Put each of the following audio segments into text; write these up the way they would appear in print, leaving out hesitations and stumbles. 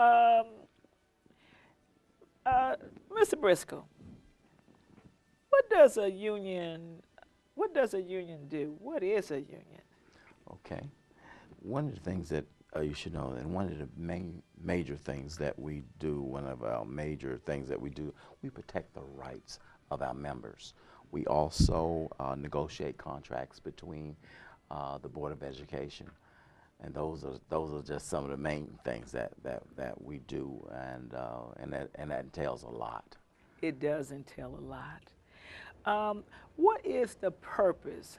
Um, Mr. Briscoe, what does a union what does a union do? What is a union? Okay. One of the things that you should know, and one of the major things that we do, one of our major things that we do, we protect the rights of our members. We also negotiate contracts between the Board of Education, and those are just some of the main things that we do, and that entails a lot. It does entail a lot. What is the purpose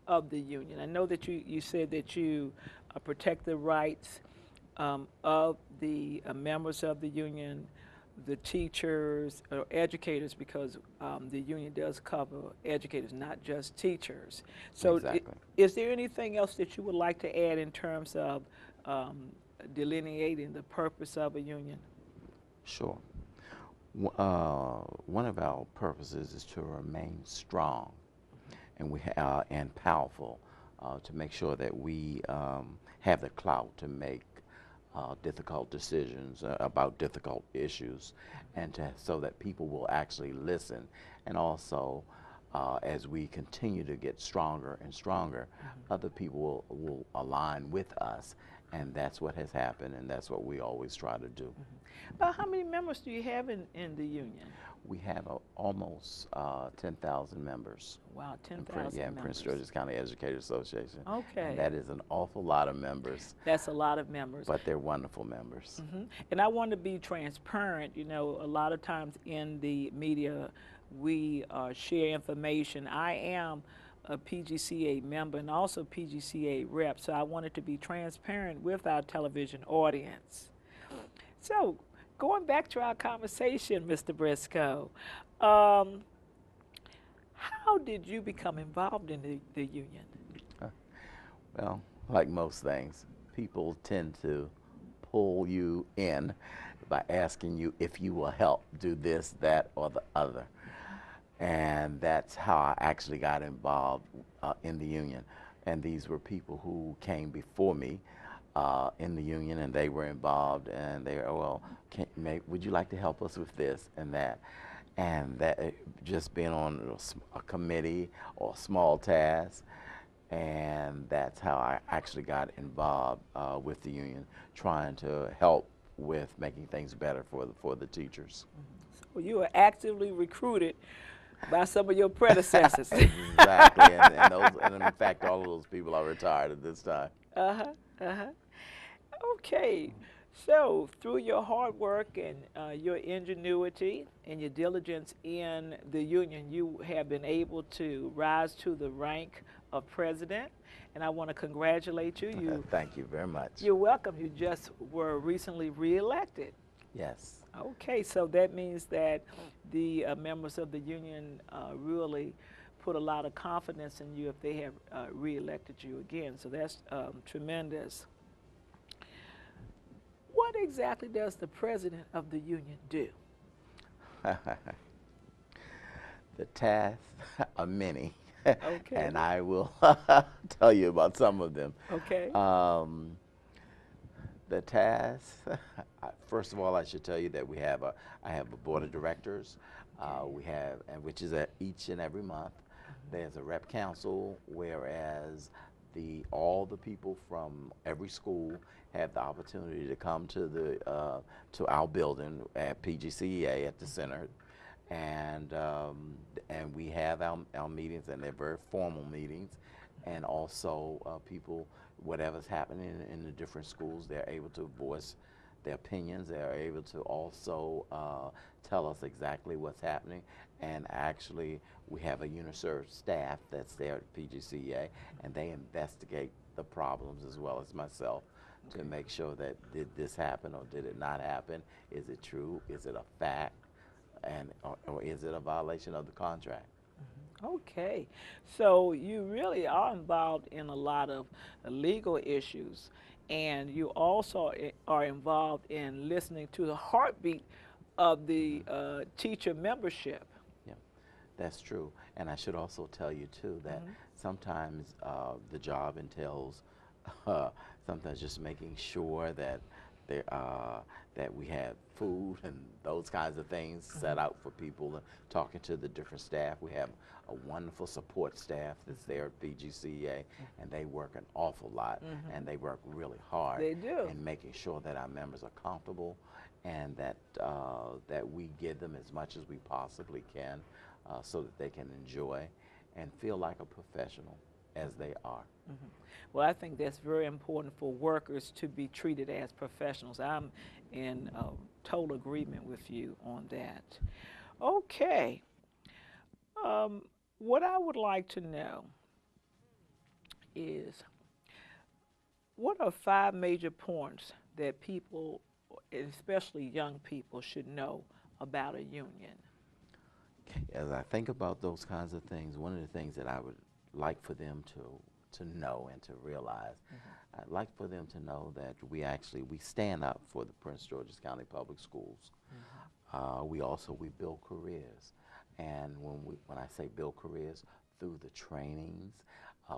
of the union? I know that you said that you protect the rights of the members of the union, the teachers or educators, because the union does cover educators, not just teachers. So, Exactly. is there anything else that you would like to add in terms of delineating the purpose of a union? Sure. One of our purposes is to remain strong and powerful, to make sure that we have the clout to make difficult decisions about difficult issues, and so that people will actually listen. And also, as we continue to get stronger and stronger, other people will align with us, and that's what has happened, and that's what we always try to do. About how many members do you have in the union? We have almost 10,000 members. Wow, In 10,000 in Prince members. George's County Educators Association. And Okay, that is an awful lot of members, that's a lot of members. but they're wonderful members. And I want to be transparent. You know, a lot of times in the media, we share information. I am a PGCA member and also PGCA rep, so I wanted to be transparent with our television audience. So, going back to our conversation, Mr. Briscoe, um, how did you become involved in the union? Well, like most things, people tend to pull you in by asking you if you will help do this, that, or the other. And that's how I actually got involved in the union. And these were people who came before me in the union, and they were involved, and they were, well, would you like to help us with this and that? And that just being on a committee or a small task, and that's how I actually got involved with the union, trying to help with making things better for the teachers. So you were actively recruited by some of your predecessors. Exactly, and in fact, all of those people are retired at this time. Uh-huh, uh-huh. Okay, so through your hard work and your ingenuity and your diligence in the union, you have been able to rise to the rank of president, and I want to congratulate you. Thank you very much. You're welcome. You just were recently reelected. Yes. Okay, so that means that the members of the union really put a lot of confidence in you if they have reelected you again. So that's tremendous. What exactly does the president of the union do? The tasks are many, Okay. and I will tell you about some of them. Okay. The tasks, first of all, I should tell you that I have a board of directors, which is each and every month. There's a rep council, whereas all the people from every school have the opportunity to come to our building at PGCEA at the center, and we have our meetings, and they're very formal meetings, and also people, whatever's happening in the different schools, they're able to voice their opinions. They're able to also tell us exactly what's happening. And actually, we have a UniServe staff that's there at PGCEA, and they investigate the problems as well as myself to make sure that did this happen or did it not happen? Is it true? Is it a fact? Or is it a violation of the contract? Okay, so you really are involved in a lot of legal issues, and you also are involved in listening to the heartbeat of the teacher membership. Yeah, that's true. And I should also tell you too that sometimes the job entails sometimes just making sure that that we have food and those kinds of things set out for people, and talking to the different staff. We have a wonderful support staff that's there at BGCA, and they work an awful lot, and they work really hard They do. in making sure that our members are comfortable, and that that we give them as much as we possibly can, so that they can enjoy and feel like a professional as they are. Well, I think that's very important for workers to be treated as professionals. I'm in total agreement with you on that. Okay. What I would like to know is what are 5 major points that people, especially young people, should know about a union? As I think about those kinds of things, one of the things that I would like for them to know and to realize, I'd like for them to know that we stand up for the Prince George's County Public Schools. We build careers, and when I say build careers, through the trainings,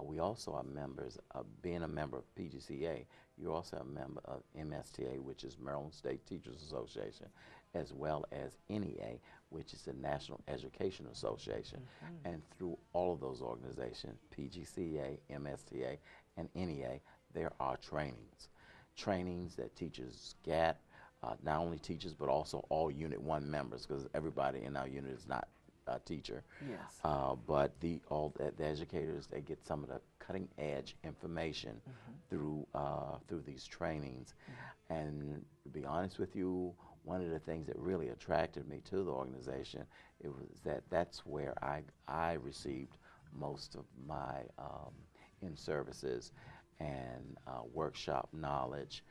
we also are members of being a member of PGCA. You're also a member of MSTA, which is Maryland State Teachers Association, as well as NEA, which is the National Education Association. And through all of those organizations, PGCA, MSTA, and NEA, there are trainings that teachers get, not only teachers but also all Unit 1 members, because everybody in our unit is not a teacher. Yes. But the educators, they get some of the cutting edge information through these trainings. And to be honest with you, one of the things that really attracted me to the organization, it was that's where I received most of my in-services and workshop knowledge,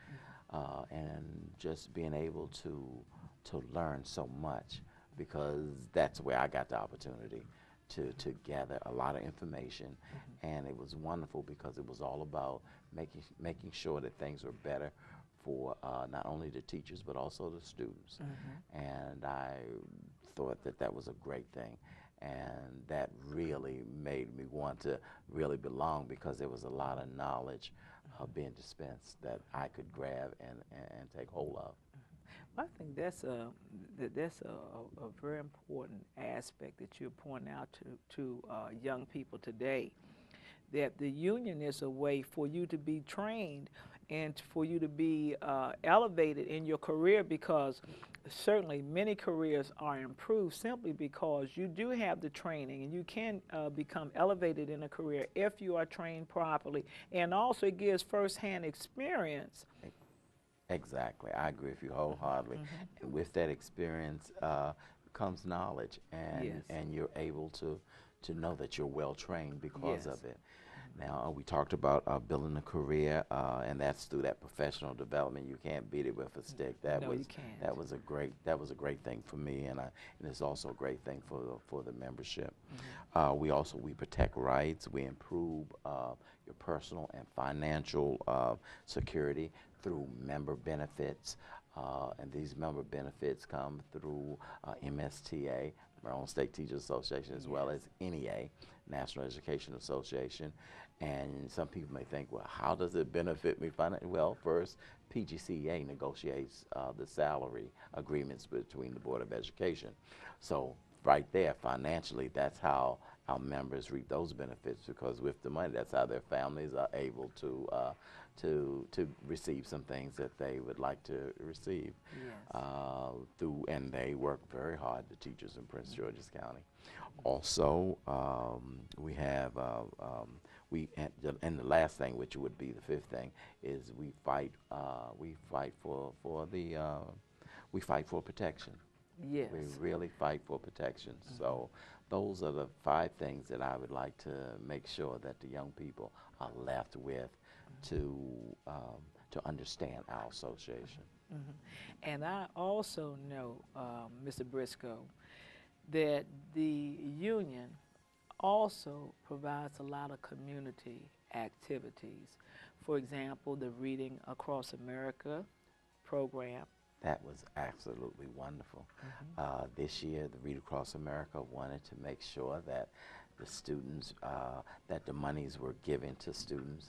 and just being able to learn so much, because that's where I got the opportunity to gather a lot of information. And it was wonderful because it was all about making sure that things were better for not only the teachers but also the students. And I thought that that was a great thing, and that really made me want to really belong, because there was a lot of knowledge being dispensed that I could grab and take hold of. I think that's a very important aspect that you're pointing out to young people today. That the union is a way for you to be trained and for you to be elevated in your career, because certainly many careers are improved simply because you do have the training, and you can become elevated in a career if you are trained properly, and also it gives firsthand experience. Exactly, I agree with you wholeheartedly. And with that experience comes knowledge, and you're able to know that you're well trained because of it. Now, we talked about building a career, and that's through that professional development. You can't beat it with a stick. No, you can't. That was a great thing for me, and it's also a great thing for the membership. We protect rights. We improve your personal and financial security through member benefits, and these member benefits come through MSTA, Maryland State Teachers Association, as well as NEA, National Education Association. And some people may think, well, how does it benefit me financially? Well, first, PGCA negotiates the salary agreements between the Board of Education. So right there, financially, that's how our members reap those benefits, because with the money, that's how their families are able to receive some things that they would like to receive. And they work very hard, the teachers in Prince George's County. Also, we have and the last thing, which would be the fifth thing, is we fight for protection. Yes. We really fight for protection. So those are the 5 things that I would like to make sure that the young people are left with to understand our association. And I also know, Mr. Briscoe, that the union also provides a lot of community activities. For example, the Reading Across America program. That was absolutely wonderful. This year, the Read Across America wanted to make sure that the students, that the monies were given to students